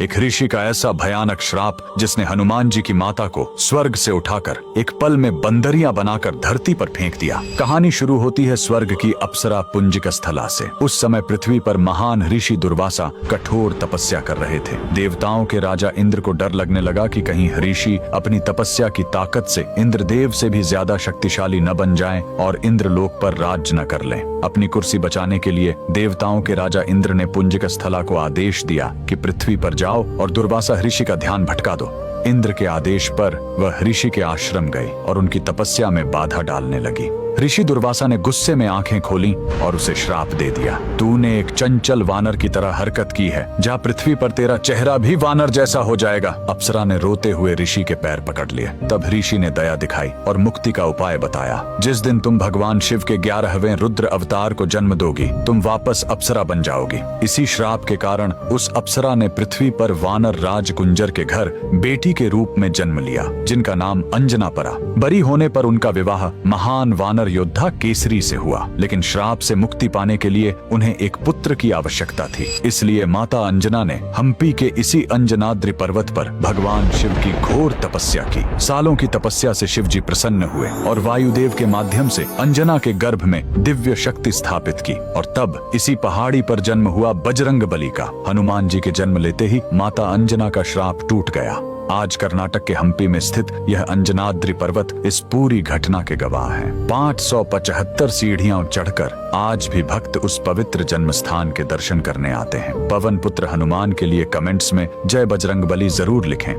एक ऋषि का ऐसा भयानक श्राप जिसने हनुमान जी की माता को स्वर्ग से उठाकर एक पल में बंदरिया बनाकर धरती पर फेंक दिया। कहानी शुरू होती है स्वर्ग की अप्सरा पुंजिक स्थला से। उस समय पृथ्वी पर महान ऋषि दुर्वासा कठोर तपस्या कर रहे थे। देवताओं के राजा इंद्र को डर लगने लगा कि कहीं ऋषि अपनी तपस्या की ताकत से इंद्रदेव से भी ज्यादा शक्तिशाली न बन जाएं और इंद्रलोक पर राज न कर लें। अपनी कुर्सी बचाने के लिए देवताओं के राजा इंद्र ने पुंजिक स्थला को आदेश दिया कि पृथ्वी पर जाओ और दुर्वासा ऋषि का ध्यान भटका दो। इंद्र के आदेश पर वह ऋषि के आश्रम गए और उनकी तपस्या में बाधा डालने लगी। ऋषि दुर्वासा ने गुस्से में आंखें खोली और उसे श्राप दे दिया। तूने एक चंचल वानर की तरह हरकत की है, जा पृथ्वी पर तेरा चेहरा भी वानर जैसा हो जाएगा। अप्सरा ने रोते हुए ऋषि के पैर पकड़ लिए। तब ऋषि ने दया दिखाई और मुक्ति का उपाय बताया। जिस दिन तुम भगवान शिव के 11वें रुद्र अवतार को जन्म दोगी, तुम वापस अप्सरा बन जाओगी। इसी श्राप के कारण उस अप्सरा ने पृथ्वी पर वानर राज कुंजर के घर बेटी के रूप में जन्म लिया, जिनका नाम अंजना पड़ा। बड़ी होने पर उनका विवाह महान वानर योद्धा केसरी से हुआ, लेकिन श्राप से मुक्ति पाने के लिए उन्हें एक पुत्र की आवश्यकता थी। इसलिए माता अंजना ने हम्पी के इसी अंजनाद्रि पर्वत पर भगवान शिव की घोर तपस्या की। सालों की तपस्या से शिव जी प्रसन्न हुए और वायुदेव के माध्यम से अंजना के गर्भ में दिव्य शक्ति स्थापित की। और तब इसी पहाड़ी पर जन्म हुआ बजरंग बली का। हनुमान जी के जन्म लेते ही माता अंजना का श्राप टूट गया। आज कर्नाटक के हम्पी में स्थित यह अंजनाद्रि पर्वत इस पूरी घटना के गवाह है। 575 सीढ़ियां चढ़कर आज भी भक्त उस पवित्र जन्म स्थान के दर्शन करने आते हैं। पवन पुत्र हनुमान के लिए कमेंट्स में जय बजरंगबली जरूर लिखें।